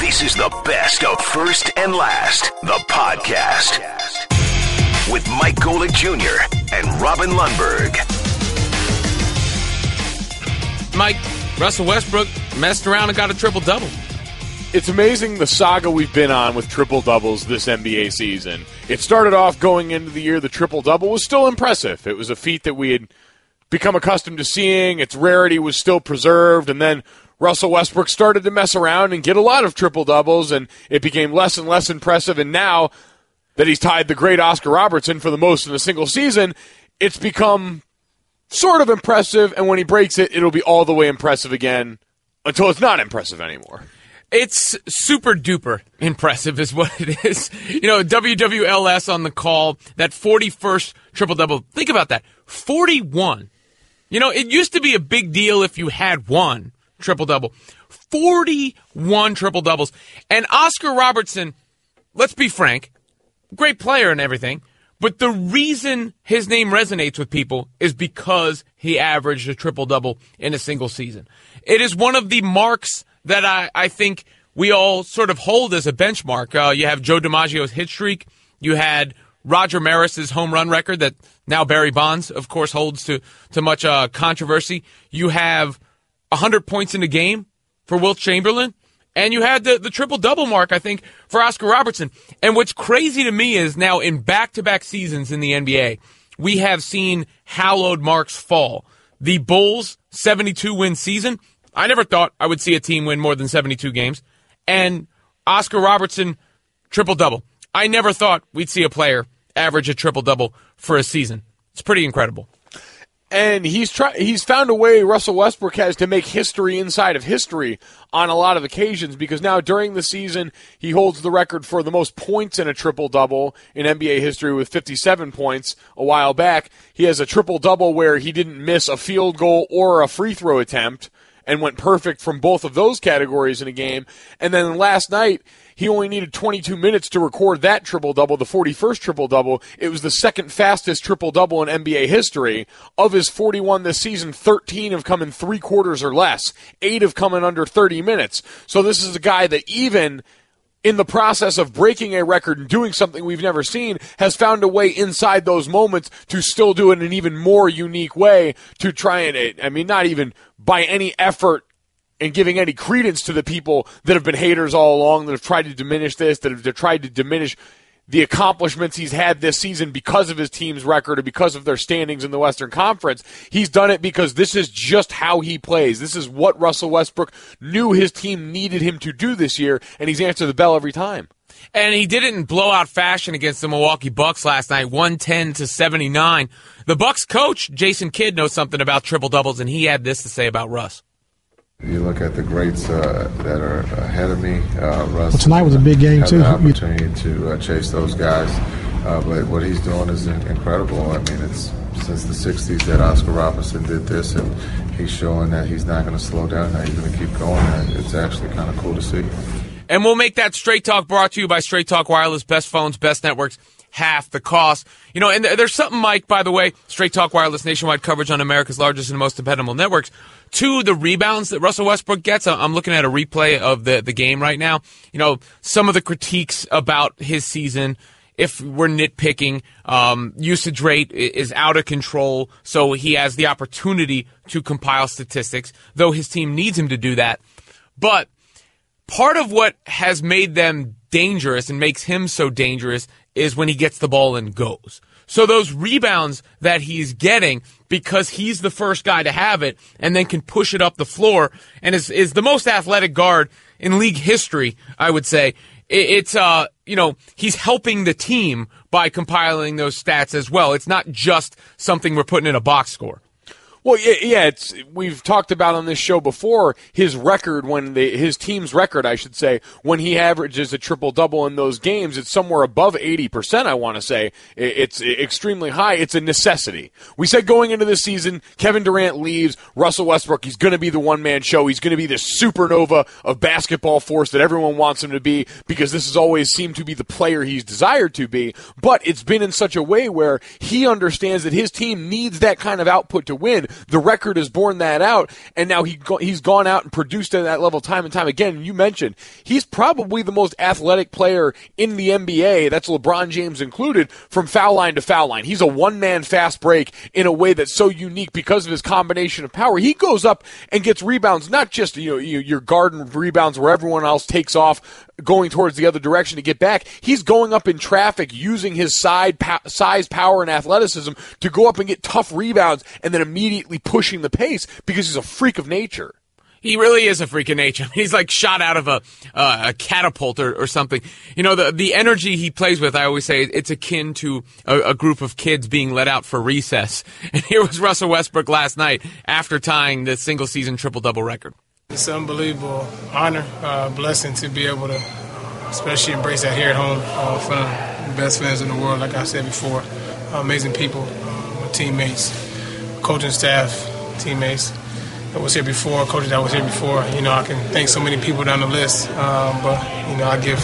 This is the best of First and Last, the podcast, with Mike Golic Jr. and Robin Lundberg. Mike, Russell Westbrook messed around and got a triple-double. It's amazing the saga we've been on with triple-doubles this NBA season. It started off going into the year, the triple-double was still impressive. It was a feat that we had become accustomed to seeing. Its rarity was still preserved, and then Russell Westbrook started to mess around and get a lot of triple-doubles, and it became less and less impressive. And now that he's tied the great Oscar Robertson for the most in a single season, it's become sort of impressive, and when he breaks it, it'll be all the way impressive again until it's not impressive anymore. It's super-duper impressive is what it is. You know, WWLS on the call, that 41st triple-double. Think about that. 41. You know, it used to be a big deal if you had one triple-double. 41 triple-doubles. And Oscar Robertson, let's be frank, great player and everything, but the reason his name resonates with people is because he averaged a triple-double in a single season. It is one of the marks that I think we all sort of hold as a benchmark. You have Joe DiMaggio's hit streak. You had Roger Maris's home run record that now Barry Bonds, of course, holds to much controversy. You have 100 points in a game for Wilt Chamberlain. And you had the triple-double mark, I think, for Oscar Robertson. And what's crazy to me is now in back-to-back seasons in the NBA, we have seen hallowed marks fall. The Bulls' 72-win season, I never thought I would see a team win more than 72 games. And Oscar Robertson, triple-double. I never thought we'd see a player average a triple-double for a season. It's pretty incredible. And he's found a way, Russell Westbrook has, to make history inside of history on a lot of occasions, because now during the season he holds the record for the most points in a triple-double in NBA history with 57 points a while back. He has a triple-double where he didn't miss a field goal or a free throw attempt and went perfect from both of those categories in a game. And then last night, he only needed 22 minutes to record that triple-double, the 41st triple-double. It was the second fastest triple-double in NBA history. Of his 41 this season, 13 have come in 3 quarters or less. 8 have come in under 30 minutes. So this is a guy that even in the process of breaking a record and doing something we've never seen, has found a way inside those moments to still do it in an even more unique way to try and, I mean, not even by any effort and giving any credence to the people that have been haters all along, that have tried to diminish this, that have tried to diminish the accomplishments he's had this season because of his team's record or because of their standings in the Western Conference. He's done it because this is just how he plays. This is what Russell Westbrook knew his team needed him to do this year, and he's answered the bell every time. And he did it in blowout fashion against the Milwaukee Bucks last night, 110-79. The Bucks coach, Jason Kidd, knows something about triple-doubles, and he had this to say about Russ. You look at the greats that are ahead of me. Russ, well, tonight was a big game, too. The opportunity to chase those guys. But what he's doing is incredible. I mean, it's since the 60s that Oscar Robertson did this, and he's showing that he's not going to slow down, that he's going to keep going. And it's actually kind of cool to see. And we'll make that Straight Talk brought to you by Straight Talk Wireless. Best phones, best networks, half the cost. You know, and there's something, Mike, by the way, Straight Talk Wireless, nationwide coverage on America's largest and most dependable networks. To the rebounds that Russell Westbrook gets, I'm looking at a replay of the game right now. You know, some of the critiques about his season, if we're nitpicking, usage rate is out of control, so he has the opportunity to compile statistics, though his team needs him to do that. But part of what has made them dangerous and makes him so dangerous is when he gets the ball and goes. So those rebounds that he's getting, because he's the first guy to have it and then can push it up the floor and is the most athletic guard in league history, I would say. It's, you know, he's helping the team by compiling those stats as well. It's not just something we're putting in a box score. Well, yeah, we've talked about on this show before his record, his team's record, I should say, when he averages a triple-double in those games, it's somewhere above 80%, I want to say. It's extremely high. It's a necessity. We said going into this season, Kevin Durant leaves, Russell Westbrook, he's going to be the one-man show. He's going to be this supernova of basketball force that everyone wants him to be, because this has always seemed to be the player he's desired to be. But it's been in such a way where he understands that his team needs that kind of output to win. The record has borne that out, and now he's gone out and produced at that level time and time again. You mentioned he's probably the most athletic player in the NBA, that's LeBron James included, from foul line to foul line. He's a one-man fast break in a way that's so unique because of his combination of power. He goes up and gets rebounds, not just your garden rebounds where everyone else takes off going towards the other direction to get back. He's going up in traffic using his size, power, and athleticism to go up and get tough rebounds and then immediately pushing the pace because he's a freak of nature. He really is a freak of nature. I mean, he's like shot out of a catapult or something. The energy he plays with, I always say, it's akin to a group of kids being let out for recess. And here was Russell Westbrook last night after tying the single-season triple-double record. It's an unbelievable honor, blessing to be able to especially embrace that here at home from the best fans in the world, like I said before. Amazing people, teammates, coaching staff, teammates that was here before, coaches that was here before. I can thank so many people down the list, but I give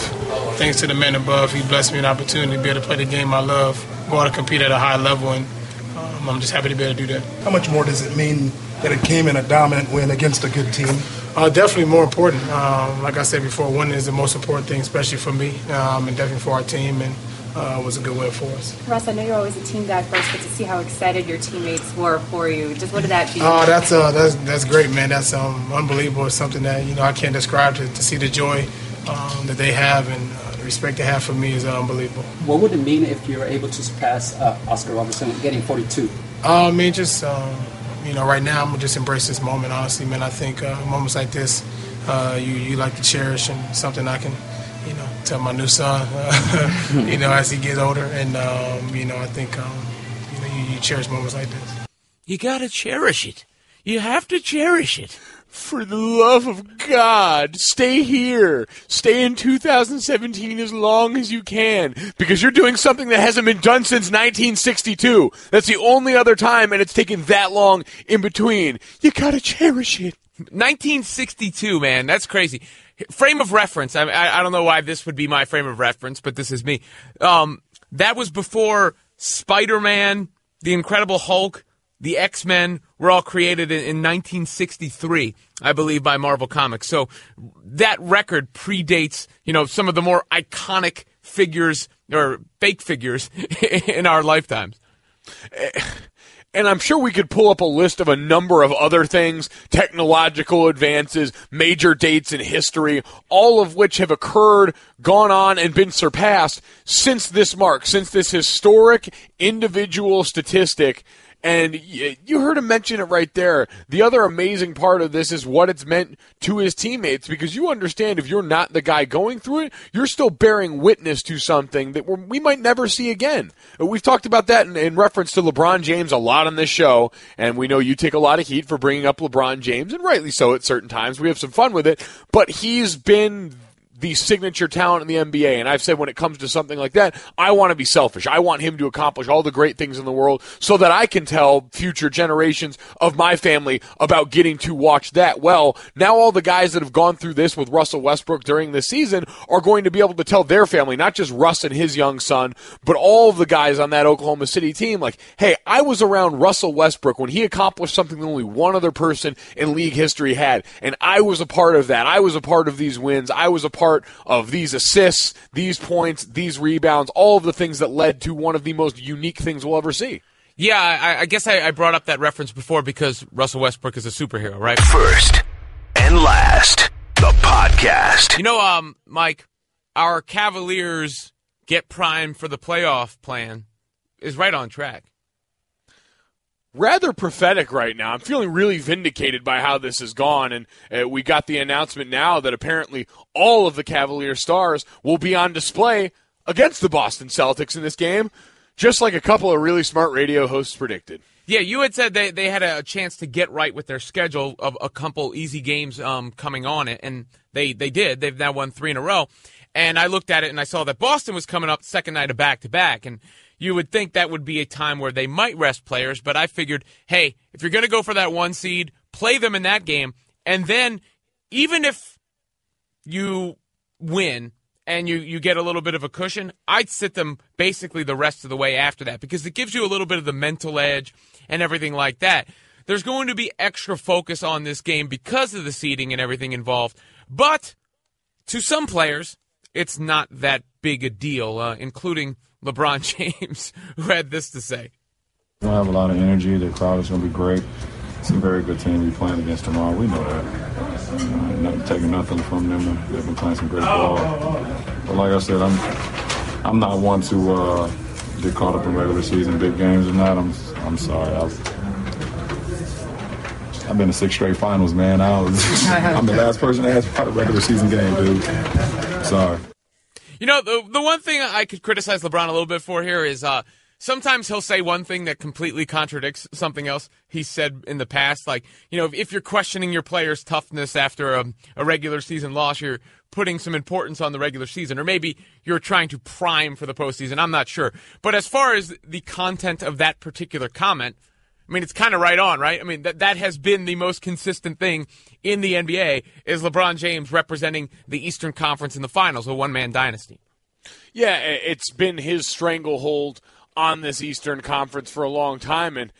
thanks to the man above. He blessed me an opportunity to be able to play the game I love, go out and compete at a high level, and I'm just happy to be able to do that. How much more does it mean that it came in a dominant win against a good team? Definitely more important. Like I said before, winning is the most important thing, especially for me, and definitely for our team, and it was a good win for us. Russ, I know you're always a team guy first, but to see how excited your teammates were for you, just what did that feel? That's great, man. That's unbelievable. It's something that I can't describe. To see the joy that they have and the respect they have for me is unbelievable. What would it mean if you were able to surpass Oscar Robertson getting 42? Right now I'm just embrace this moment. Honestly, man, I think moments like this, you like to cherish, and something I can, tell my new son, as he gets older, and I think, you cherish moments like this. You gotta cherish it. You have to cherish it. For the love of God, stay here. Stay in 2017 as long as you can, because you're doing something that hasn't been done since 1962. That's the only other time, and it's taken that long in between. You gotta cherish it. 1962, man, that's crazy. Frame of reference, I don't know why this would be my frame of reference, but this is me. That was before Spider-Man, The Incredible Hulk, the X-Men were all created in 1963, I believe, by Marvel Comics. So that record predates, some of the more iconic figures or fake figures in our lifetimes. And I'm sure we could pull up a list of a number of other things, technological advances, major dates in history, all of which have occurred, gone on, and been surpassed since this mark, since this historic individual statistic. And you heard him mention it right there. The other amazing part of this is what it's meant to his teammates, because you understand if you're not the guy going through it, you're still bearing witness to something that we might never see again. We've talked about that in reference to LeBron James a lot on this show, and we know you take a lot of heat for bringing up LeBron James, and rightly so at certain times. We have some fun with it, but he's been the signature talent in the NBA. And I've said when it comes to something like that, I want to be selfish. I want him to accomplish all the great things in the world so that I can tell future generations of my family about getting to watch that. Well, now all the guys that have gone through this with Russell Westbrook during this season are going to be able to tell their family, not just Russ and his young son, but all of the guys on that Oklahoma City team, like, hey, I was around Russell Westbrook when he accomplished something that only one other person in league history had, and I was a part of that. I was a part of these wins. I was a part of these assists, these points, these rebounds, all of the things that led to one of the most unique things we'll ever see. Yeah, I guess I brought up that reference before because Russell Westbrook is a superhero, right? First and last, the podcast. Mike, our Cavaliers get primed for the playoff plan is right on track. Rather prophetic right now. I'm feeling really vindicated by how this has gone, and we got the announcement now that apparently all of the Cavalier stars will be on display against the Boston Celtics in this game, just like a couple of really smart radio hosts predicted. Yeah, you had said they had a chance to get right with their schedule of a couple easy games coming on it, and they did. They've now won 3 in a row. And I looked at it, and I saw that Boston was coming up second night of back-to-back, and you would think that would be a time where they might rest players, but I figured, hey, if you're going to go for that 1 seed, play them in that game, and then even if you win and you get a little bit of a cushion, I'd sit them basically the rest of the way after that because it gives you a little bit of the mental edge and everything like that. there's going to be extra focus on this game because of the seeding and everything involved. But to some players, it's not that big a deal, including LeBron James, who had this to say. We have a lot of energy. The crowd is going to be great. It's a very good team we're playing against tomorrow. We know that. Not taking nothing from them. They've been playing some great ball. But like I said, I'm not one to get caught up in regular season, big games or not. I'm sorry. I've been to 6 straight finals, man. I'm the last person to ask about a regular season game, dude. Sorry. You know, the one thing I could criticize LeBron a little bit for here is sometimes he'll say one thing that completely contradicts something else he said in the past. Like, you know, if you're questioning your players' toughness after a regular season loss, you're putting some importance on the regular season. Or maybe you're trying to prime for the postseason. I'm not sure. But as far as the content of that particular comment, I mean, it's kind of right on, right? I mean, that has been the most consistent thing in the NBA is LeBron James representing the Eastern Conference in the finals, a one-man dynasty. Yeah, it's been his stranglehold on this Eastern Conference for a long time, and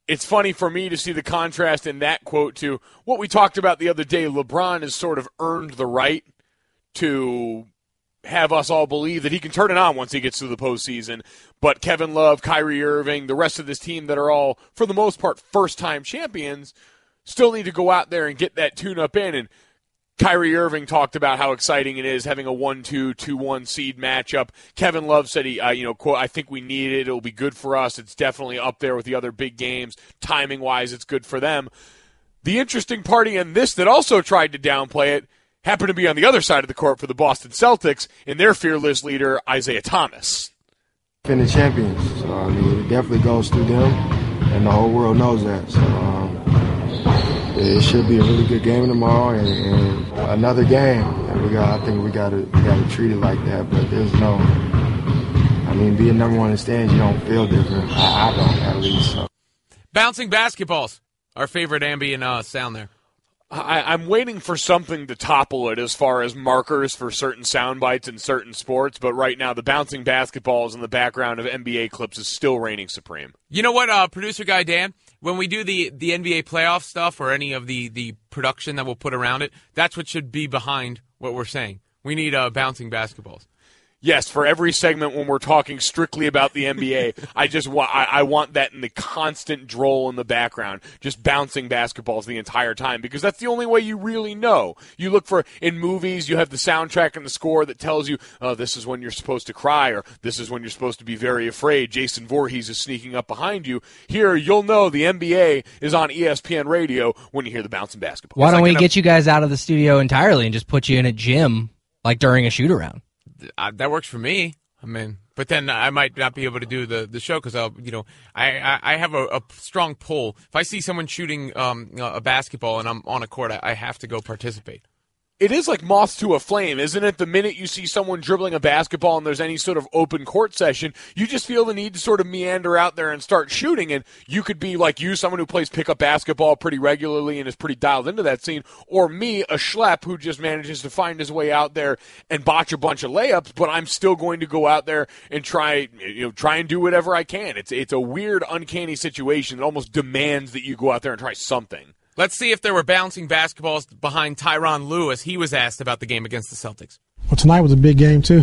it's funny for me to see the contrast in that quote to what we talked about the other day. LeBron has sort of earned the right to have us all believe that he can turn it on once he gets to the postseason. But Kevin Love, Kyrie Irving, the rest of this team that are all, for the most part, first-time champions, still need to go out there and get that tune-up in. And Kyrie Irving talked about how exciting it is having a 1-2, 2-1 seed matchup. Kevin Love said, quote, I think we need it. It'll be good for us. It's definitely up there with the other big games. Timing-wise, it's good for them. The interesting party in this that also tried to downplay it happened to be on the other side of the court for the Boston Celtics and their fearless leader, Isaiah Thomas. And the champions. So, I mean, it definitely goes through them, and the whole world knows that. So, it should be a really good game tomorrow and another game. And I think we got to treat it like that. But there's no, I mean, being number one in the stands, you don't feel different. I don't, at least. So. Bouncing basketballs, our favorite ambient sound there. I'm waiting for something to topple it as far as markers for certain sound bites in certain sports, but right now the bouncing basketballs in the background of NBA clips is still reigning supreme. You know what, producer guy Dan, when we do the NBA playoff stuff or any of the production that we'll put around it, that's what should be behind what we're saying. We need bouncing basketballs. Yes, for every segment when we're talking strictly about the NBA, I want that in the constant droll in the background, just bouncing basketballs the entire time, because that's the only way you really know. You look for, in movies, you have the soundtrack and the score that tells you, oh, this is when you're supposed to cry, or this is when you're supposed to be very afraid. Jason Voorhees is sneaking up behind you. Here, you'll know the NBA is on ESPN radio when you hear the bouncing basketball. Why don't we get you guys out of the studio entirely and just put you in a gym, like during a shoot-around? That works for me. I mean, but then I might not be able to do the show because I have a strong pull. If I see someone shooting a basketball and I'm on a court, I have to go participate. It is like moth to a flame, isn't it? The minute you see someone dribbling a basketball and there's any sort of open court session, you just feel the need to sort of meander out there and start shooting. And you could be like you, someone who plays pickup basketball pretty regularly and is pretty dialed into that scene, or me, a schlep who just manages to find his way out there and botch a bunch of layups, but I'm still going to go out there and try and do whatever I can. It's a weird, uncanny situation that almost demands that you go out there and try something. Let's see if there were bouncing basketballs behind Tyronn Lue. He was asked about the game against the Celtics. Well, tonight was a big game, too,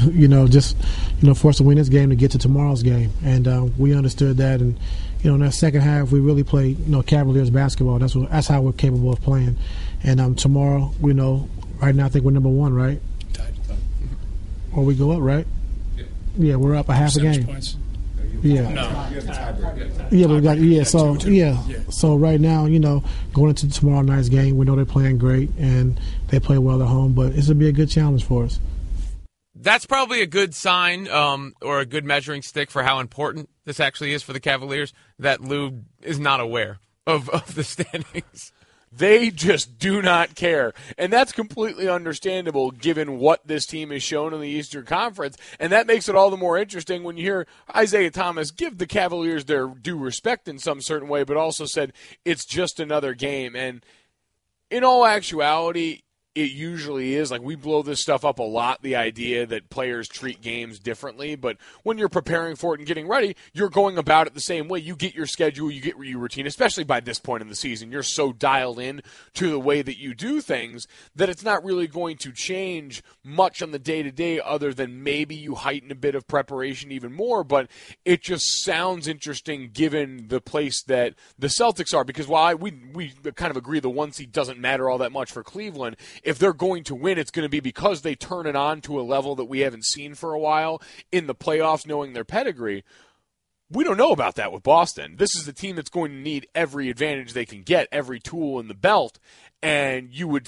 for us to win this game to get to tomorrow's game. And we understood that. And, in that second half, we really played, Cavaliers basketball. That's how we're capable of playing. And tomorrow, right now I think we're number one, right? Or we go up, right? Yeah, we're up a half a game. Points. Yeah. No. Yeah, but we got So right now, going into tomorrow night's game, we know they're playing great and they play well at home, but it's gonna be a good challenge for us. That's probably a good sign or a good measuring stick for how important this actually is for the Cavaliers, that Lue is not aware of the standings. They just do not care. And that's completely understandable given what this team has shown in the Eastern Conference. And that makes it all the more interesting when you hear Isaiah Thomas give the Cavaliers their due respect in some certain way, but also said it's just another game. And in all actuality, it usually is. Like, we blow this stuff up a lot, the idea that players treat games differently. But when you're preparing for it and getting ready, you're going about it the same way. You get your schedule, you get your routine, especially by this point in the season. You're so dialed in to the way that you do things that it's not really going to change much on the day-to-day other than maybe you heighten a bit of preparation even more. But it just sounds interesting given the place that the Celtics are. Because while we kind of agree the one seed doesn't matter all that much for Cleveland, if they're going to win, it's going to be because they turn it on to a level that we haven't seen for a while in the playoffs, knowing their pedigree. We don't know about that with Boston. This is a team that's going to need every advantage they can get, every tool in the belt, and you would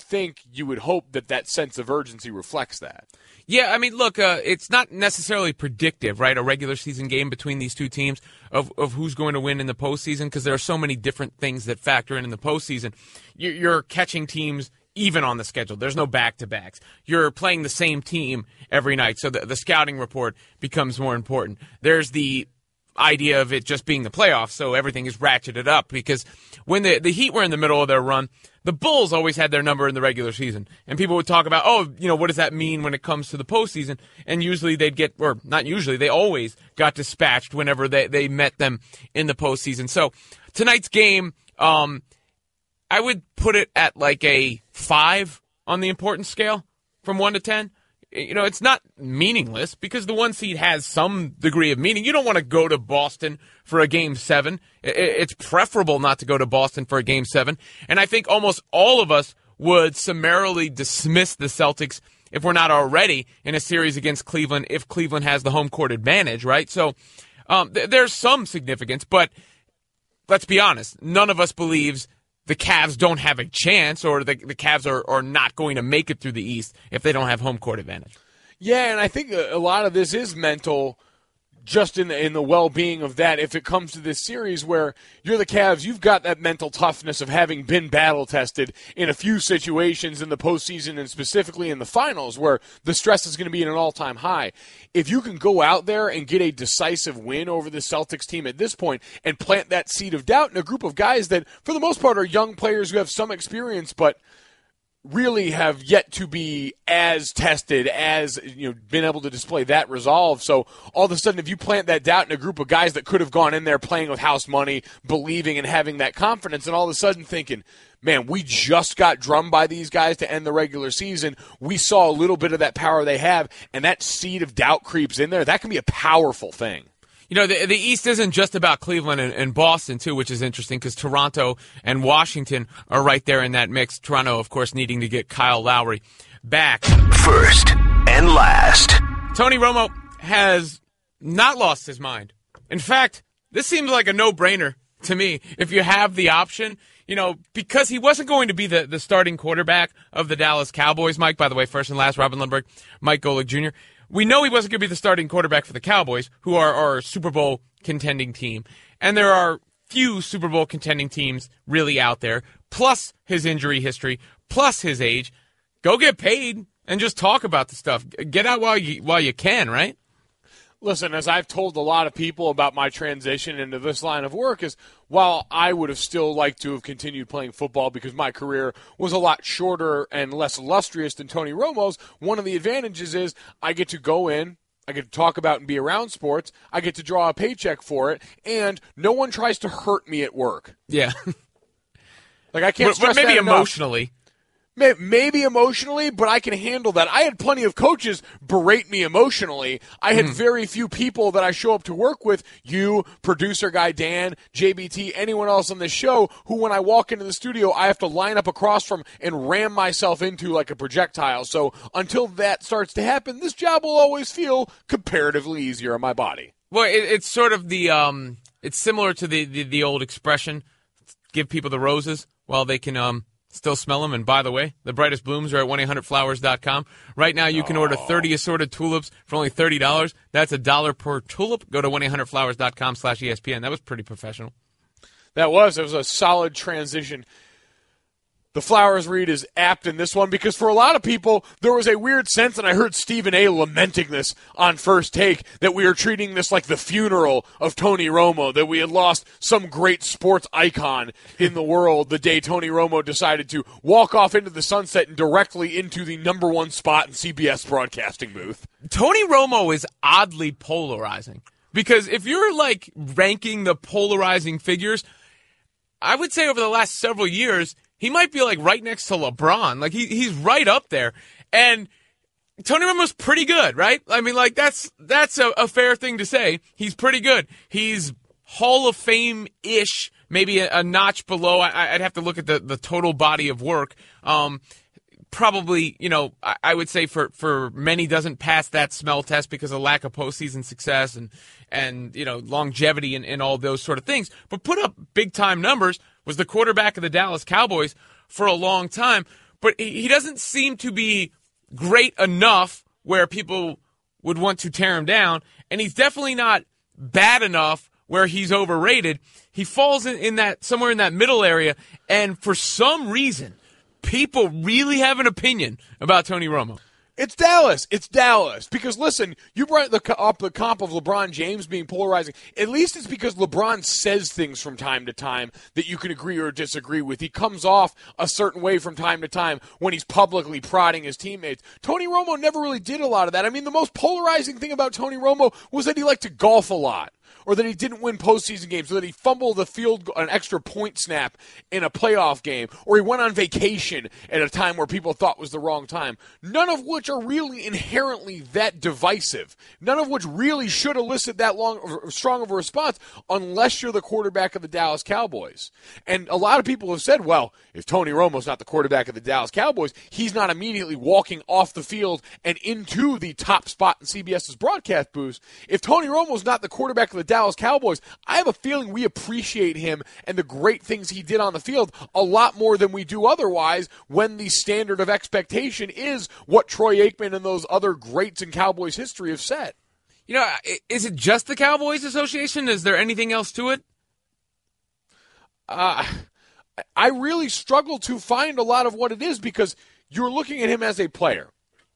hope that sense of urgency reflects that. Yeah, I mean, look, it's not necessarily predictive, right, a regular season game between these two teams of who's going to win in the postseason, because there are so many different things that factor in the postseason. You're catching teams even on the schedule. There's no back-to-backs. You're playing the same team every night, so the scouting report becomes more important. There's the idea of it just being the playoffs, so everything is ratcheted up, because when the Heat were in the middle of their run, the Bulls always had their number in the regular season. And people would talk about, what does that mean when it comes to the postseason? And usually they always got dispatched whenever they met them in the postseason. So tonight's game, I would put it at like a 5 on the importance scale from 1 to 10. It's not meaningless because the one seed has some degree of meaning. You don't want to go to Boston for a Game 7. It's preferable not to go to Boston for a Game 7. And I think almost all of us would summarily dismiss the Celtics if we're not already in a series against Cleveland if Cleveland has the home court advantage, right? So there's some significance, but let's be honest. None of us believes the Cavs don't have a chance, or the Cavs are not going to make it through the East if they don't have home court advantage. Yeah, and I think a lot of this is mental, just in the well-being of that. If it comes to this series where you're the Cavs, you've got that mental toughness of having been battle-tested in a few situations in the postseason and specifically in the finals where the stress is going to be at an all-time high. If you can go out there and get a decisive win over the Celtics team at this point and plant that seed of doubt in a group of guys that, for the most part, are young players who have some experience but really have yet to be as tested, as been able to display that resolve. So all of a sudden, if you plant that doubt in a group of guys that could have gone in there playing with house money, believing and having that confidence, and all of a sudden thinking, man, we just got drummed by these guys to end the regular season. We saw a little bit of that power they have, and that seed of doubt creeps in there. That can be a powerful thing. The East isn't just about Cleveland and Boston, too, which is interesting because Toronto and Washington are right there in that mix. Toronto, of course, needing to get Kyle Lowry back. First and last. Tony Romo has not lost his mind. In fact, this seems like a no-brainer to me. If you have the option, because he wasn't going to be the starting quarterback of the Dallas Cowboys, Mike, by the way, first and last, Robin Lundberg, Mike Golic Jr., we know he wasn't going to be the starting quarterback for the Cowboys, who are our Super Bowl contending team. And there are few Super Bowl contending teams really out there, plus his injury history, plus his age. Go get paid and just talk about the stuff. Get out while you can, right? Listen, as I've told a lot of people about my transition into this line of work, is while I would have still liked to have continued playing football because my career was a lot shorter and less illustrious than Tony Romo's, one of the advantages is I get to go in, I get to talk about and be around sports, I get to draw a paycheck for it, and no one tries to hurt me at work. Yeah. Like, I can't stress maybe that enough. Emotionally. Maybe emotionally, but I can handle that. I had plenty of coaches berate me emotionally. I had very few people that I show up to work with, you, producer guy Dan, JBT, anyone else on this show, who when I walk into the studio, I have to line up across from and ram myself into like a projectile. So until that starts to happen, this job will always feel comparatively easier on my body. Well, it's sort of it's similar to the old expression, give people the roses while they can still smell them. And by the way, the brightest blooms are at 1-800-Flowers.com. Right now, you can order 30 assorted tulips for only $30. That's $1 per tulip. Go to 1-800-Flowers.com/ESPN. That was pretty professional. That was a solid transition. The Flowers read is apt in this one because for a lot of people, there was a weird sense, and I heard Stephen A. lamenting this on First Take, that we are treating this like the funeral of Tony Romo, that we had lost some great sports icon in the world the day Tony Romo decided to walk off into the sunset and directly into the number one spot in CBS broadcasting booth. Tony Romo is oddly polarizing because if you're like ranking the polarizing figures, I would say over the last several years, he might be like right next to LeBron. Like he's right up there. And Tony Romo's pretty good, right? I mean, like that's a fair thing to say. He's pretty good. He's Hall of Fame-ish, maybe a notch below. I'd have to look at the total body of work. Probably, I would say for many doesn't pass that smell test because of lack of postseason success and longevity and all those sort of things. But put up big-time numbers, was the quarterback of the Dallas Cowboys for a long time. But he doesn't seem to be great enough where people would want to tear him down. And he's definitely not bad enough where he's overrated. He falls in that somewhere in that middle area. And for some reason, people really have an opinion about Tony Romo. It's Dallas. It's Dallas. Because, listen, you brought up the comp of LeBron James being polarizing. At least it's because LeBron says things from time to time that you can agree or disagree with. He comes off a certain way from time to time when he's publicly prodding his teammates. Tony Romo never really did a lot of that. I mean, the most polarizing thing about Tony Romo was that he liked to golf a lot, or that he didn't win postseason games, or that he fumbled an extra point snap in a playoff game, or he went on vacation at a time where people thought was the wrong time. None of which are really inherently that divisive. None of which really should elicit that strong of a response unless you're the quarterback of the Dallas Cowboys. And a lot of people have said, well, if Tony Romo's not the quarterback of the Dallas Cowboys, he's not immediately walking off the field and into the top spot in CBS's broadcast booth. If Tony Romo's not the quarterback of the Dallas Cowboys, I have a feeling we appreciate him and the great things he did on the field a lot more than we do otherwise when the standard of expectation is what Troy Aikman and those other greats in Cowboys history have set. Is it just the Cowboys Association? Is there anything else to it? I really struggle to find a lot of what it is because you're looking at him as a player.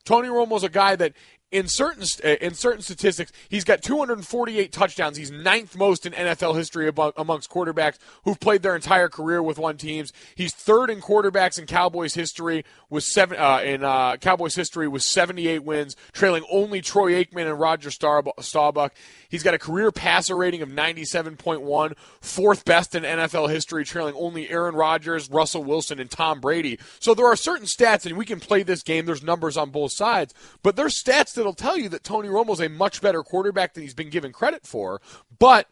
Tony Romo's a guy that in certain statistics, he's got 248 touchdowns. He's ninth most in NFL history amongst quarterbacks who've played their entire career with one team. He's third in quarterbacks in Cowboys history with 78 wins, trailing only Troy Aikman and Roger Staubach. He's got a career passer rating of 97.1, fourth best in NFL history, trailing only Aaron Rodgers, Russell Wilson, and Tom Brady. So there are certain stats, and we can play this game. There's numbers on both sides, but there's stats that'll tell you that Tony Romo's a much better quarterback than he's been given credit for. But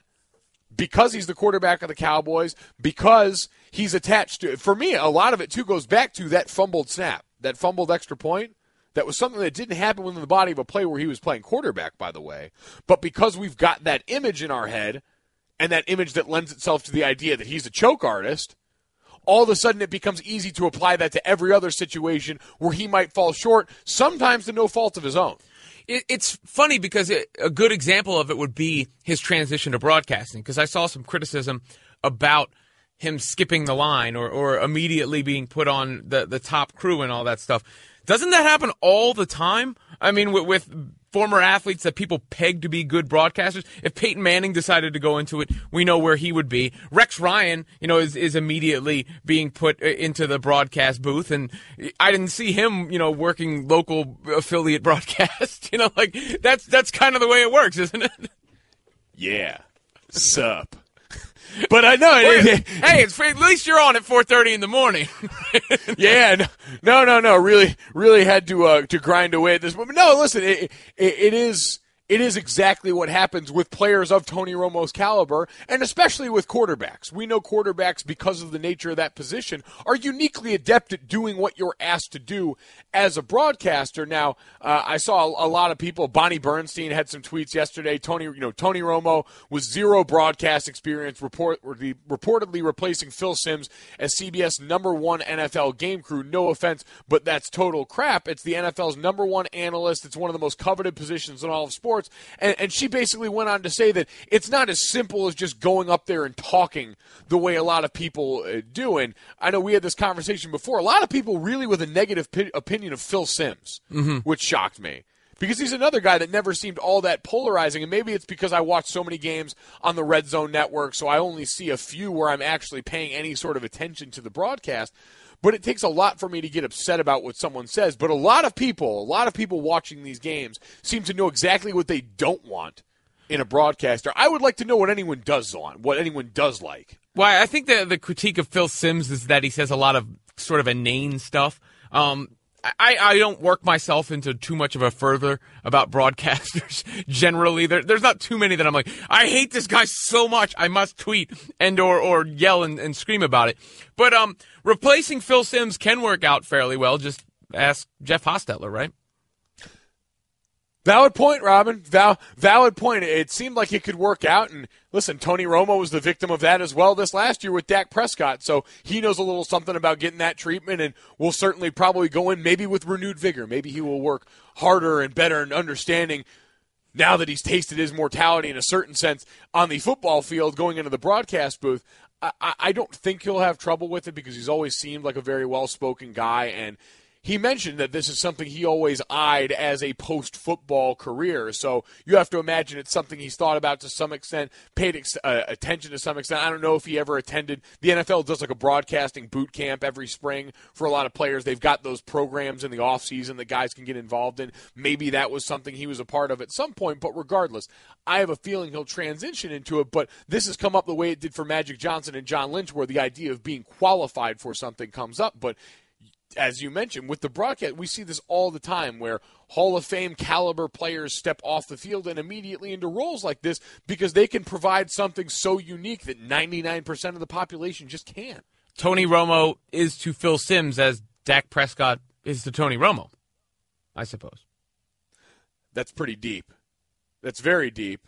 because he's the quarterback of the Cowboys, because he's attached to it, for me, a lot of it, too, goes back to that fumbled snap, that fumbled extra point. That was something that didn't happen within the body of a play where he was playing quarterback, by the way. But because we've got that image in our head, and that image that lends itself to the idea that he's a choke artist, all of a sudden it becomes easy to apply that to every other situation where he might fall short, sometimes to no fault of his own. It's funny because a good example of it would be his transition to broadcasting, because I saw some criticism about him skipping the line or immediately being put on the top crew and all that stuff. Doesn't that happen all the time? I mean, with former athletes that people peg to be good broadcasters. If Peyton Manning decided to go into it, we know where he would be. Rex Ryan, is immediately being put into the broadcast booth, and I didn't see him, working local affiliate broadcast. That's kind of the way it works, isn't it? Yeah. Sup. But I know hey, it's at least you're on at 4:30 in the morning. Yeah, no. Really had to grind away at this. But no, listen, it is exactly what happens with players of Tony Romo's caliber, and especially with quarterbacks. We know quarterbacks, because of the nature of that position, are uniquely adept at doing what you're asked to do as a broadcaster. Now, I saw a lot of people. Bonnie Bernstein had some tweets yesterday. Tony Romo with zero broadcast experience, reportedly replacing Phil Simms as CBS #1 NFL game crew. No offense, but that's total crap. It's the NFL's #1 analyst. It's one of the most coveted positions in all of sports. Sports, and she basically went on to say that it's not as simple as just going up there and talking the way a lot of people do. And I know we had this conversation before. A lot of people really with a negative opinion of Phil Simms, which shocked me. Because he's another guy that never seemed all that polarizing, and maybe it's because I watch so many games on the Red Zone Network, so I only see a few where I'm actually paying any sort of attention to the broadcast. But it takes a lot for me to get upset about what someone says. But a lot of people watching these games seem to know exactly what they don't want in a broadcaster. I would like to know what anyone does want, what anyone does like. Well, I think the critique of Phil Simms is that he says a lot of sort of inane stuff. I don't work myself into too much of a further about broadcasters generally. There's not too many that I'm like, I hate this guy so much I must tweet and or yell and scream about it. But replacing Phil Simms can work out fairly well. Just ask Jeff Hostetler, right? Valid point, Robin. Valid point. It seemed like it could work out. And listen, Tony Romo was the victim of that as well this last year with Dak Prescott. So he knows a little something about getting that treatment and will certainly probably go in maybe with renewed vigor. Maybe he will work harder and better and understanding now that he's tasted his mortality in a certain sense on the football field going into the broadcast booth. I don't think he'll have trouble with it because he's always seemed like a very well-spoken guy, and he mentioned that this is something he always eyed as a post-football career. So you have to imagine it's something he's thought about to some extent, paid attention to some extent. I don't know if he ever attended. The NFL does like a broadcasting boot camp every spring for a lot of players. They've got those programs in the offseason that guys can get involved in. Maybe that was something he was a part of at some point. But regardless, I have a feeling he'll transition into it. But this has come up the way it did for Magic Johnson and John Lynch, where the idea of being qualified for something comes up. But as you mentioned, with the broadcast, we see this all the time where Hall of Fame caliber players step off the field and immediately into roles like this because they can provide something so unique that 99% of the population just can't. Tony Romo is to Phil Simms as Dak Prescott is to Tony Romo, I suppose. That's pretty deep. That's very deep.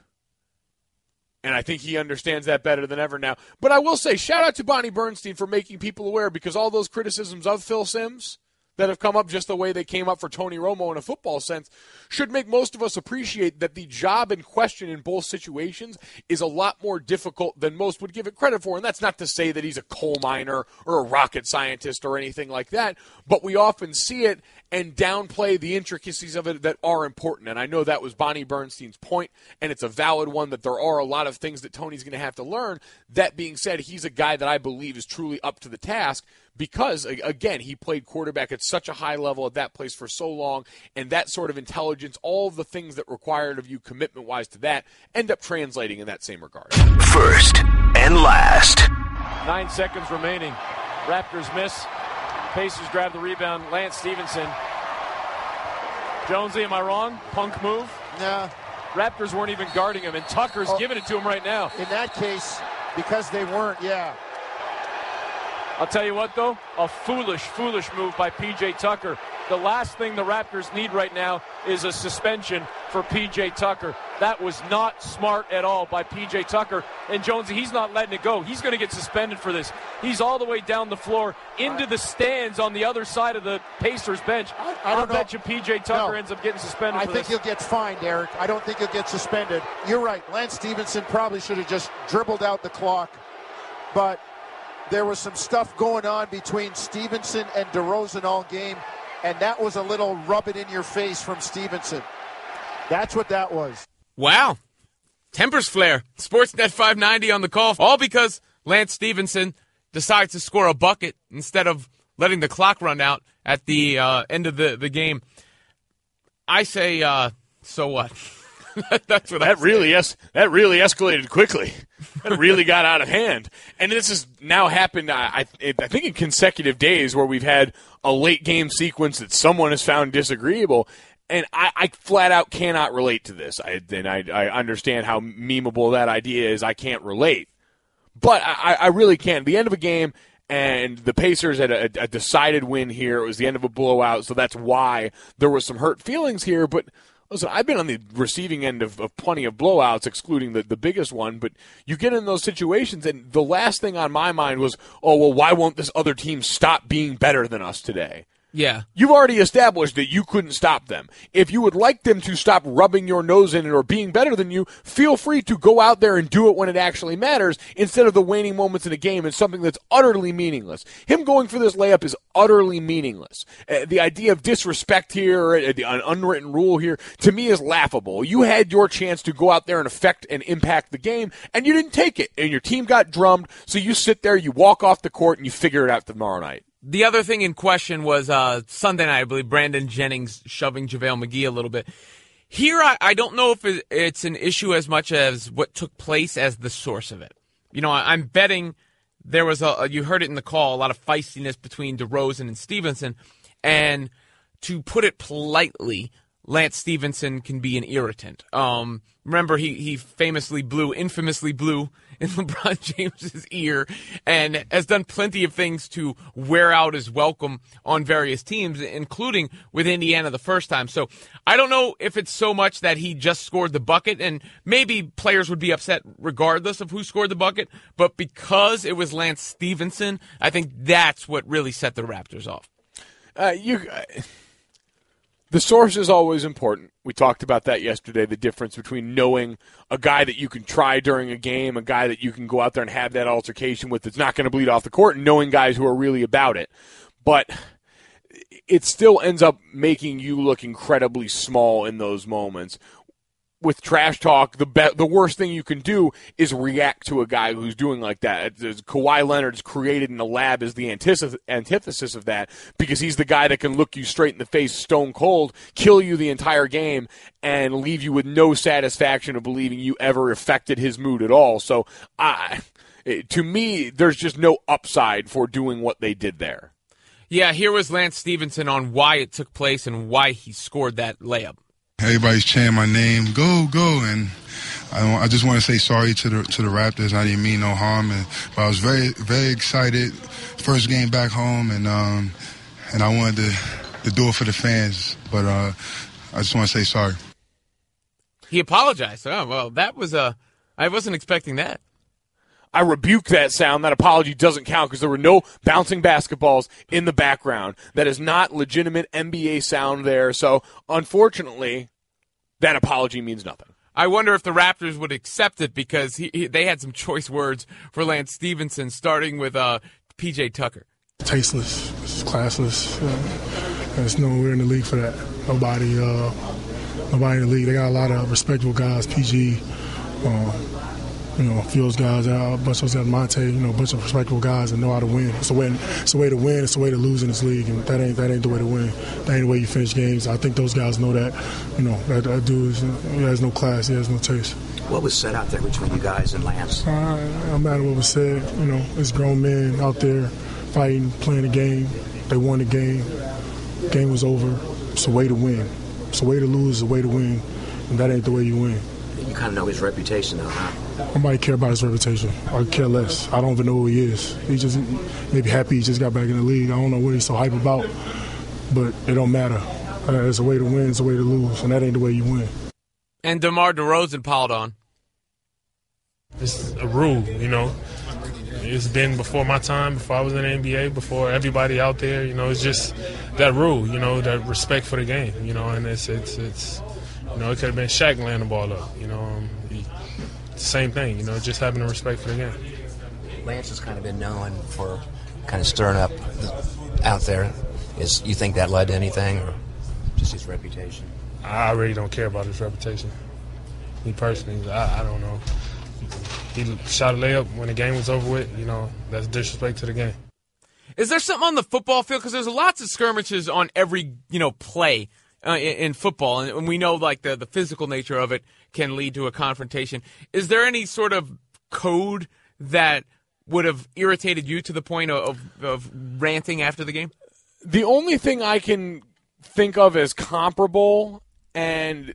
And I think he understands that better than ever now. But I will say, shout out to Bonnie Bernstein for making people aware, because all those criticisms of Phil Simms that have come up just the way they came up for Tony Romo in a football sense should make most of us appreciate that the job in question in both situations is a lot more difficult than most would give it credit for. And that's not to say that he's a coal miner or a rocket scientist or anything like that, but we often see it and downplay the intricacies of it that are important. And I know that was Bonnie Bernstein's point, and it's a valid one that there are a lot of things that Tony's going to have to learn. That being said, he's a guy that I believe is truly up to the task because, again, he played quarterback at such a high level at that place for so long, and that sort of intelligence, all of the things that required of you commitment-wise to that, end up translating in that same regard. First and last. 9 seconds remaining. Raptors miss. Pacers grab the rebound. Lance Stevenson. Jonesy, am I wrong? Punk move? Nah. Raptors weren't even guarding him, and Tucker's giving it to him right now. In that case, because they weren't, yeah. I'll tell you what, though, a foolish move by P.J. Tucker. The last thing the Raptors need right now is a suspension for P.J. Tucker. That was not smart at all by P.J. Tucker. And Jonesy, he's not letting it go. He's going to get suspended for this. He's all the way down the floor into the stands on the other side of the Pacers bench. I bet you P.J. Tucker ends up getting suspended for this. I think he'll get fined, Eric. I don't think he'll get suspended. You're right. Lance Stevenson probably should have just dribbled out the clock. But there was some stuff going on between Stevenson and DeRozan all game, and that was a little rub it in your face from Stevenson. That's what that was. Wow. Tempers flare. Sportsnet 590 on the call, all because Lance Stevenson decides to score a bucket instead of letting the clock run out at the end of the game. I say, so what? That's what that really escalated quickly. That really got out of hand. And this has now happened, I think, in consecutive days where we've had a late game sequence that someone has found disagreeable. And I flat out cannot relate to this. I understand how memeable that idea is. I can't relate. But I really can't. The end of a game, and the Pacers had a decided win here. It was the end of a blowout, so that's why there was some hurt feelings here. But listen, I've been on the receiving end of plenty of blowouts, excluding the biggest one. But you get in those situations, and the last thing on my mind was, oh, well, why won't this other team stop being better than us today? Yeah. You've already established that you couldn't stop them. If you would like them to stop rubbing your nose in it or being better than you, feel free to go out there and do it when it actually matters instead of the waning moments in a game and something that's utterly meaningless. Him going for this layup is utterly meaningless. The idea of disrespect here, an unwritten rule here, to me is laughable. You had your chance to go out there and affect and impact the game, and you didn't take it. And your team got drummed, so you sit there, you walk off the court, and you figure it out tomorrow night. The other thing in question was Sunday night, I believe, Brandon Jennings shoving JaVale McGee a little bit. Here, I don't know if it's an issue as much as what took place as the source of it. You know, I'm betting there was you heard it in the call, a lot of feistiness between DeRozan and Stevenson. And to put it politely, Lance Stevenson can be an irritant. Remember, he infamously blew in LeBron James's ear and has done plenty of things to wear out his welcome on various teams, including with Indiana the first time. So I don't know if it's so much that he just scored the bucket, and maybe players would be upset regardless of who scored the bucket, but because it was Lance Stevenson, I think that's what really set the Raptors off. The source is always important. We talked about that yesterday, the difference between knowing a guy that you can try during a game, a guy that you can go out there and have that altercation with that's not going to bleed off the court, and knowing guys who are really about it. But it still ends up making you look incredibly small in those moments. With trash talk, the worst thing you can do is react to a guy who's doing like that. Kawhi Leonard's created in the lab as the antithesis of that, because he's the guy that can look you straight in the face stone cold, kill you the entire game, and leave you with no satisfaction of believing you ever affected his mood at all. So to me, there's just no upside for doing what they did there. Yeah, here was Lance Stevenson on why it took place and why he scored that layup. Everybody's chanting my name, go, go, and I just want to say sorry to the Raptors. I didn't mean no harm, but I was very, very excited. First game back home, and I wanted to do it for the fans, but I just want to say sorry. He apologized. Oh, well, that was I wasn't expecting that. I rebuke that sound. That apology doesn't count because there were no bouncing basketballs in the background. That is not legitimate NBA sound there. So, unfortunately, that apology means nothing. I wonder if the Raptors would accept it because they had some choice words for Lance Stevenson, starting with P.J. Tucker. Tasteless, it's classless. There's nowhere in the league for that. Nobody in the league. They got a lot of respectable guys. PG. A few of those guys, a bunch of those guys, Monte, a bunch of respectable guys that know how to win. It's a way to win. It's a way to lose in this league, and that ain't the way to win. That ain't the way you finish games. I think those guys know that. That dude he has no class. He has no taste. What was said out there between you guys and Lance? No matter what was said, it's grown men out there fighting, playing the game. They won the game. The game was over. It's a way to win. It's a way to lose. It's a way to win, and that ain't the way you win. You kind of know his reputation, though, huh? Nobody care about his reputation. I care less. I don't even know who he is. He's just maybe happy he just got back in the league. I don't know what he's so hype about, but it don't matter. It's a way to win. It's a way to lose, and that ain't the way you win. And DeMar DeRozan piled on. It's a rule, It's been before my time, before I was in the NBA, before everybody out there. It's just that rule, that respect for the game, and it's it could have been Shaq laying the ball up, same thing, just having a respect for the game. Lance has kind of been known for kind of stirring up out there. You think that led to anything, or just his reputation? I really don't care about his reputation. Me personally, I don't know. He shot a layup when the game was over with, that's disrespect to the game. Is there something on the football field? Because there's lots of skirmishes on every, play. In football, and we know like the physical nature of it can lead to a confrontation. Is there any sort of code that would have irritated you to the point of ranting after the game? The only thing I can think of as comparable, and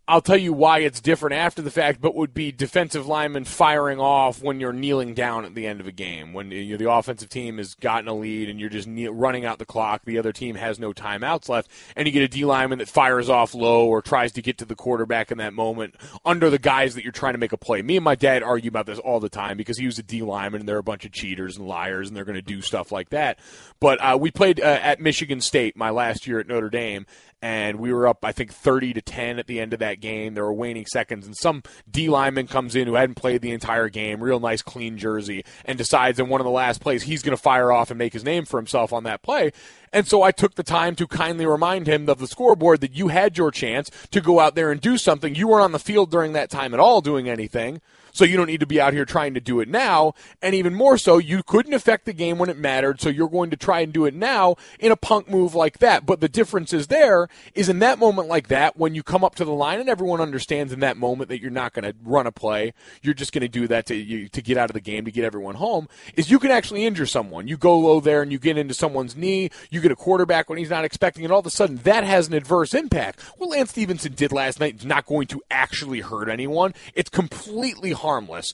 I'll tell you why it's different after the fact, but would be defensive linemen firing off when you're kneeling down at the end of a game. When the offensive team has gotten a lead and you're just running out the clock, the other team has no timeouts left, and you get a D lineman that fires off low or tries to get to the quarterback in that moment under the guys that you're trying to make a play. Me and my dad argue about this all the time because he was a D lineman and they're a bunch of cheaters and liars and they're going to do stuff like that. But we played at Michigan State my last year at Notre Dame, and we were up, I think, 30-10 at the end of that game. There were waning seconds, and some D lineman comes in who hadn't played the entire game, real nice, clean jersey, and decides in one of the last plays he's going to fire off and make his name for himself on that play. And so I took the time to kindly remind him of the scoreboard that you had your chance to go out there and do something. You weren't on the field during that time at all doing anything, so you don't need to be out here trying to do it now. And even more so, you couldn't affect the game when it mattered, so you're going to try and do it now in a punk move like that. But the difference is in that moment like that, when you come up to the line and everyone understands in that moment that you're not going to run a play, you're just going to do that to get out of the game, to get everyone home, is you can actually injure someone. You go low there and you get into someone's knee, you get a quarterback when he's not expecting it, all of a sudden that has an adverse impact. What Lance Stevenson did last night is not going to actually hurt anyone. It's completely harmless.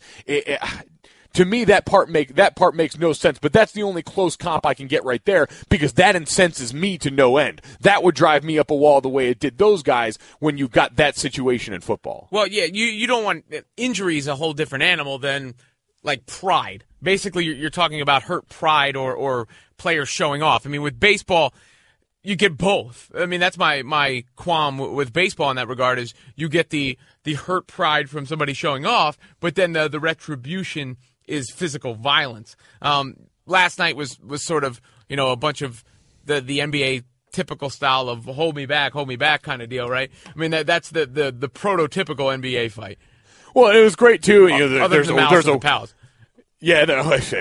To me, that part makes no sense, but that's the only close comp I can get right there because that incenses me to no end. That would drive me up a wall the way it did those guys when you've got that situation in football. Well, yeah, you don't want injury is a whole different animal than like pride. Basically, you're talking about hurt pride or players showing off. I mean, with baseball, you get both. I mean, that's my qualm with baseball in that regard is you get the hurt pride from somebody showing off, but then the retribution is physical violence. Last night was sort of, a bunch of the NBA typical style of hold me back kind of deal, right? I mean, that's the prototypical NBA fight. Well, it was great, too. There's a pals. Yeah,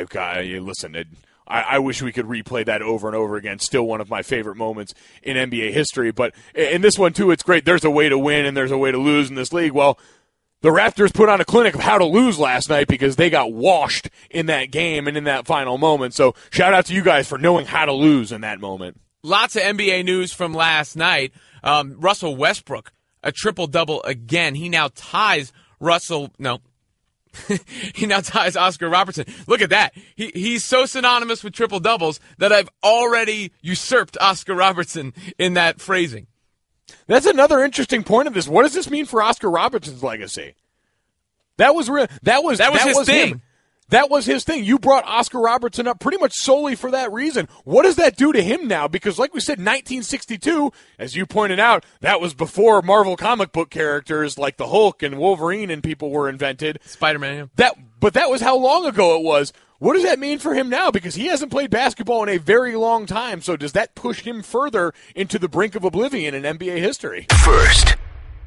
God, listen, I wish we could replay that over and over again. Still one of my favorite moments in NBA history. But in this one, too, it's great. There's a way to win and there's a way to lose in this league. Well, the Raptors put on a clinic of how to lose last night because they got washed in that game and in that final moment. So shout out to you guys for knowing how to lose in that moment. Lots of NBA news from last night. Russell Westbrook, a triple-double again. He now ties he now ties Oscar Robertson. Look at that. He's so synonymous with triple-doubles that I've already usurped Oscar Robertson in that phrasing. That's another interesting point of this. What does this mean for Oscar Robertson's legacy? That was his thing. Him. That was his thing. You brought Oscar Robertson up pretty much solely for that reason. What does that do to him now? Because like we said, 1962, as you pointed out, that was before Marvel comic book characters like the Hulk and Wolverine and people were invented. Spider-Man. Yeah. But that was how long ago it was. What does that mean for him now? Because he hasn't played basketball in a very long time. So does that push him further into the brink of oblivion in NBA history? First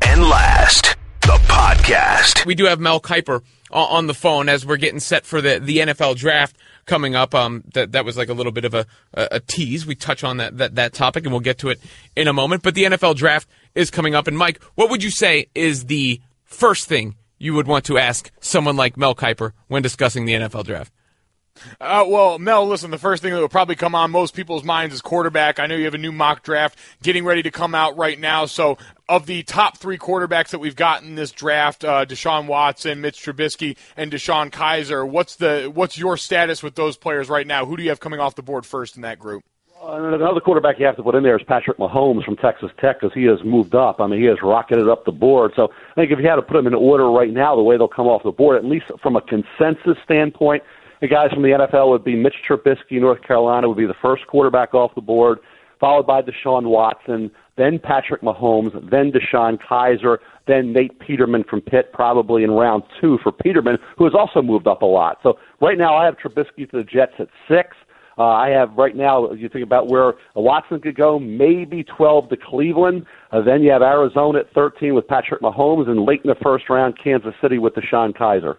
and last, the podcast. We do have Mel Kiper on the phone as we're getting set for the NFL draft coming up. That was like a little bit of a tease. We touch on that topic, and we'll get to it in a moment. But the NFL draft is coming up. And, Mike, what would you say is the first thing you would want to ask someone like Mel Kiper when discussing the NFL draft? Well, Mel, listen, the first thing that would probably come on most people's minds is quarterback. I know you have a new mock draft getting ready to come out right now. So of the top three quarterbacks that we've got in this draft, Deshaun Watson, Mitch Trubisky, and Deshaun Kaiser, what's your status with those players right now? Who do you have coming off the board first in that group? Another quarterback you have to put in there is Patrick Mahomes from Texas Tech because he has moved up. I mean, he has rocketed up the board. So I think if you had to put them in order right now, the way they'll come off the board, at least from a consensus standpoint, the guys from the NFL would be Mitch Trubisky, North Carolina, would be the first quarterback off the board, followed by Deshaun Watson, then Patrick Mahomes, then Deshaun Kaiser, then Nate Peterman from Pitt, probably in round 2 for Peterman, who has also moved up a lot. So right now I have Trubisky to the Jets at 6. I have right now, you think about where Watson could go, maybe 12 to Cleveland. Then you have Arizona at 13 with Patrick Mahomes, and late in the first round, Kansas City with Deshaun Kaiser.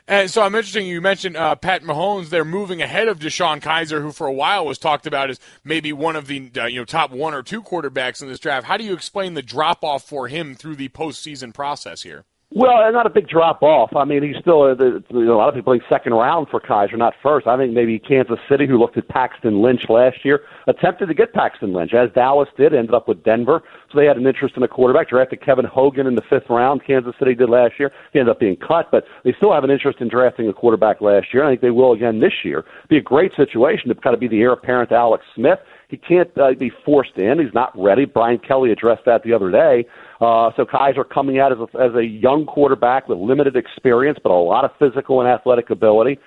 And so I'm interested, you mentioned Pat Mahomes. They're moving ahead of Deshaun Kaiser, who for a while was talked about as maybe one of the top 1 or 2 quarterbacks in this draft. How do you explain the drop-off for him through the postseason process here? Well, not a big drop off. I mean, he's still a lot of people think second round for Kaiser, not first. I think maybe Kansas City, who looked at Paxton Lynch last year, attempted to get Paxton Lynch, as Dallas did, ended up with Denver. So they had an interest in a quarterback. Drafted Kevin Hogan in the 5th round. Kansas City did last year. He ended up being cut, but they still have an interest in drafting a quarterback last year. I think they will again this year. Be a great situation to kind of be the heir apparent to Alex Smith. He can't be forced in. He's not ready. Brian Kelly addressed that the other day. So Kaiser coming out as a young quarterback with limited experience, but a lot of physical and athletic ability.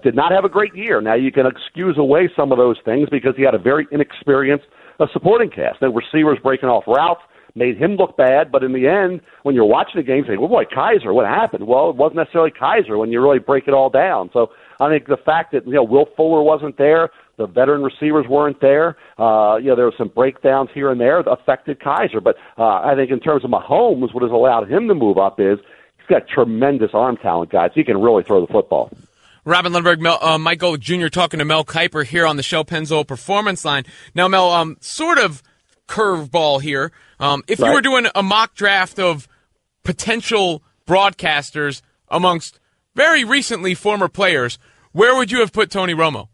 Did not have a great year. Now, you can excuse away some of those things because he had a very inexperienced supporting cast. The receivers breaking off routes made him look bad, but in the end, when you're watching the game, you say, well, boy, Kaiser, what happened? Well, it wasn't necessarily Kaiser when you really break it all down. So I think the fact that, Will Fuller wasn't there, the veteran receivers weren't there. There were some breakdowns here and there that affected Kaiser. But I think in terms of Mahomes, what has allowed him to move up is he's got tremendous arm talent, guys. He can really throw the football. Robin Lundberg, Mike Golic Jr. talking to Mel Kiper here on the Shell Pennzoil Performance Line. Now, Mel, sort of curveball here. If you were doing a mock draft of potential broadcasters amongst very recently former players, where would you have put Tony Romo?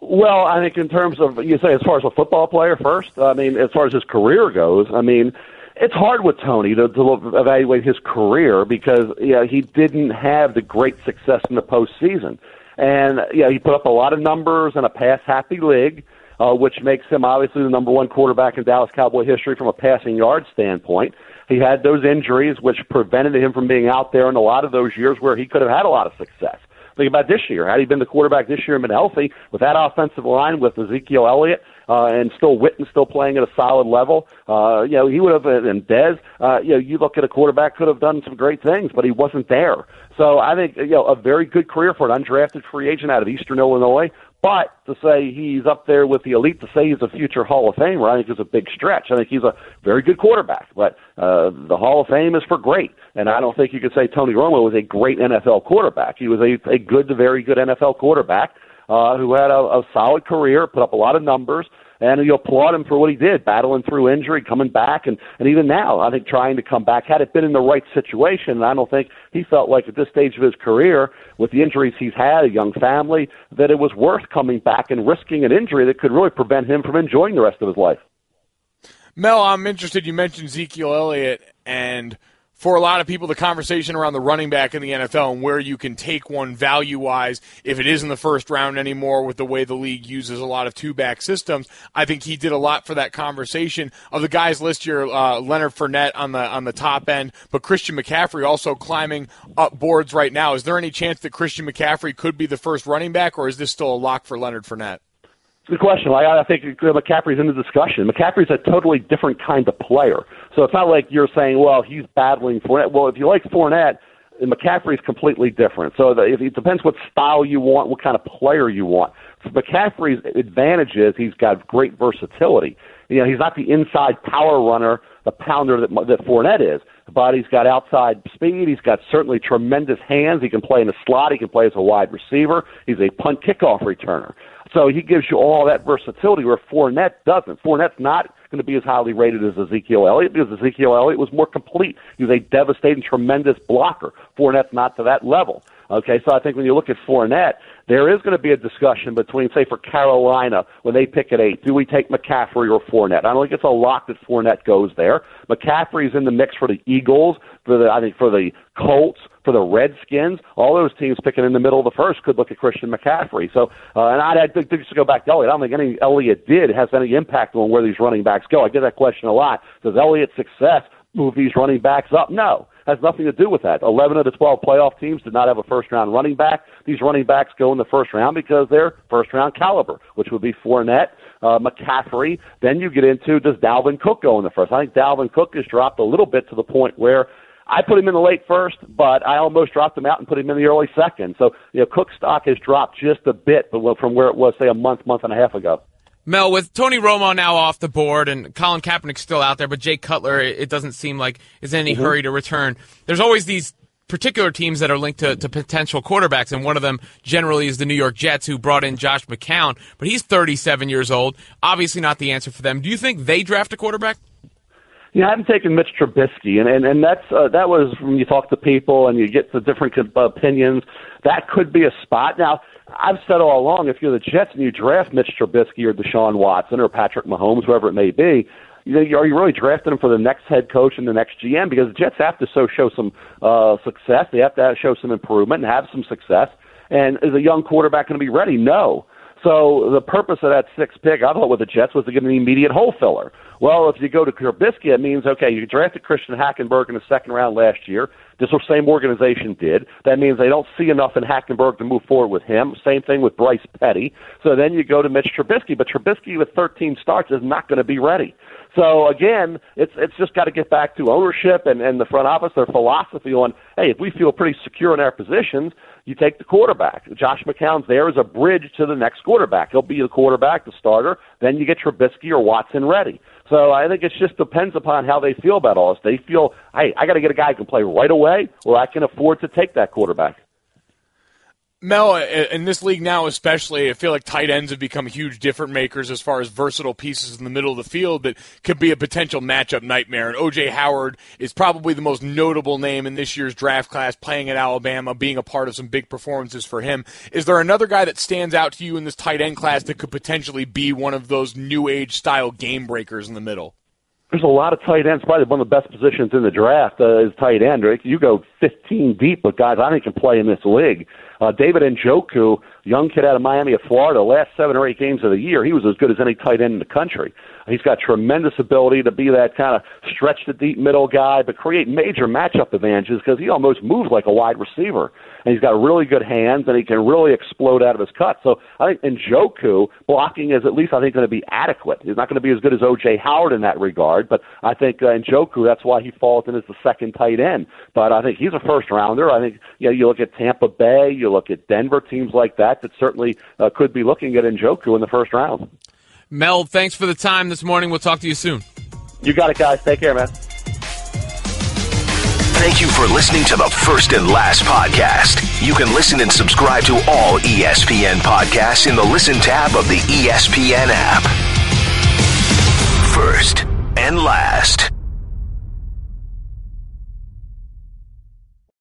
Well, I think in terms of, you say as far as a football player first, I mean, as far as his career goes, I mean, it's hard with Tony to evaluate his career because he didn't have the great success in the postseason. And he put up a lot of numbers in a pass-happy league, which makes him obviously the number one quarterback in Dallas Cowboy history from a passing yard standpoint. He had those injuries, which prevented him from being out there in a lot of those years where he could have had a lot of success. Think about this year. Had he been the quarterback this year and been healthy with that offensive line with Ezekiel Elliott and still Witten still playing at a solid level, he would have, and Dez, you look at a quarterback could have done some great things, but he wasn't there. So I think, a very good career for an undrafted free agent out of Eastern Illinois. But to say he's up there with the elite, to say he's a future Hall of Famer, I think is a big stretch. I think he's a very good quarterback, but the Hall of Fame is for great. And I don't think you could say Tony Romo was a great NFL quarterback. He was a good to very good NFL quarterback who had a solid career, put up a lot of numbers, and you applaud him for what he did, battling through injury, coming back, and even now, I think trying to come back. Had it been in the right situation, and I don't think he felt like at this stage of his career, with the injuries he's had, a young family, that it was worth coming back and risking an injury that could really prevent him from enjoying the rest of his life. Mel, I'm interested. You mentioned Ezekiel Elliott, and for a lot of people, the conversation around the running back in the NFL and where you can take one value-wise, if it is in the first round anymore with the way the league uses a lot of two-back systems, I think he did a lot for that conversation. Of the guys list here, Leonard Fournette on the top end, but Christian McCaffrey also climbing up boards right now. Is there any chance that Christian McCaffrey could be the first running back, or is this still a lock for Leonard Fournette? Good question. I think McCaffrey's in the discussion. McCaffrey's a totally different kind of player. So it's not like you're saying, well, he's battling Fournette. Well, if you like Fournette, McCaffrey's completely different. So it depends what style you want, what kind of player you want. McCaffrey's advantage is he's got great versatility. He's not the inside power runner, the pounder that Fournette is. But he's got outside speed. He's got certainly tremendous hands. He can play in the slot. He can play as a wide receiver. He's a punt kickoff returner. So he gives you all that versatility where Fournette doesn't. Fournette's not going to be as highly rated as Ezekiel Elliott because Ezekiel Elliott was more complete. He was a devastating, tremendous blocker. Fournette's not to that level. Okay, so I think when you look at Fournette, there is going to be a discussion between, say, for Carolina, when they pick at 8, do we take McCaffrey or Fournette? I don't think it's a lock that Fournette goes there. McCaffrey's in the mix for the Eagles, for the Colts, for the Redskins. All those teams picking in the middle of the first could look at Christian McCaffrey. So, and I'd just to go back to Elliott, I don't think anything Elliott did has any impact on where these running backs go. I get that question a lot. Does Elliott's success move these running backs up? No. Has nothing to do with that. 11 of the 12 playoff teams did not have a first-round running back. These running backs go in the first round because they're first-round caliber, which would be Fournette, McCaffrey. Then you get into, does Dalvin Cook go in the first? I think Dalvin Cook has dropped a little bit to the point where I put him in the late first, but I almost dropped him out and put him in the early second. So, Cook's stock has dropped just a bit from where it was, say, a month and a half ago. Mel, with Tony Romo now off the board and Colin Kaepernick's still out there, but Jay Cutler, it doesn't seem like is in any hurry to return. There's always these particular teams that are linked to potential quarterbacks, and one of them generally is the New York Jets, who brought in Josh McCown, but he's 37 years old. Obviously not the answer for them. Do you think they draft a quarterback? I haven't taken Mitch Trubisky, and that's that was when you talk to people and you get the different opinions. That could be a spot. Now, I've said all along, if you're the Jets and you draft Mitch Trubisky or Deshaun Watson or Patrick Mahomes, whoever it may be, are you really drafting him for the next head coach and the next GM? Because the Jets have to show some success. They have to show some improvement and have some success. And is a young quarterback going to be ready? No. So the purpose of that sixth pick, I thought, with the Jets was to get an immediate hole filler. Well, if you go to Trubisky, it means, okay, you drafted Christian Hackenberg in the second round last year. This same organization did. That means they don't see enough in Hackenberg to move forward with him. Same thing with Bryce Petty. So then you go to Mitch Trubisky, but Trubisky with 13 starts is not going to be ready. So, again, it's just got to get back to ownership and the front office, their philosophy on, hey, if we feel pretty secure in our positions, you take the quarterback. Josh McCown's there as a bridge to the next quarterback. He'll be the quarterback, the starter. Then you get Trubisky or Watson ready. So I think it just depends upon how they feel about all this. They feel, hey, I got to get a guy who can play right away, or I can afford to take that quarterback. Mel, in this league now especially, I feel like tight ends have become huge difference makers as far as versatile pieces in the middle of the field that could be a potential matchup nightmare. And O.J. Howard is probably the most notable name in this year's draft class, playing at Alabama, being a part of some big performances for him. Is there another guy that stands out to you in this tight end class that could potentially be one of those new age style game breakers in the middle? There's a lot of tight ends. Probably one of the best positions in the draft is tight end. Right? You go 15 deep with guys I think can play in this league. David Njoku, young kid out of Miami of Florida, last 7 or 8 games of the year, he was as good as any tight end in the country. He's got tremendous ability to be that kind of stretch the deep middle guy, but create major matchup advantages because he almost moves like a wide receiver. And he's got really good hands, and he can really explode out of his cut. So I think Njoku, blocking is at least, I think, going to be adequate. He's not going to be as good as O.J. Howard in that regard, but I think Njoku, that's why he falls in as the second tight end. But I think he's a first-rounder. I think you look at Tampa Bay, you look at Denver, teams like that certainly could be looking at Njoku in the first round. Mel, thanks for the time this morning. We'll talk to you soon. You got it, guys. Take care, man. Thank you for listening to the First and Last podcast. You can listen and subscribe to all ESPN podcasts in the Listen tab of the ESPN app. First and Last.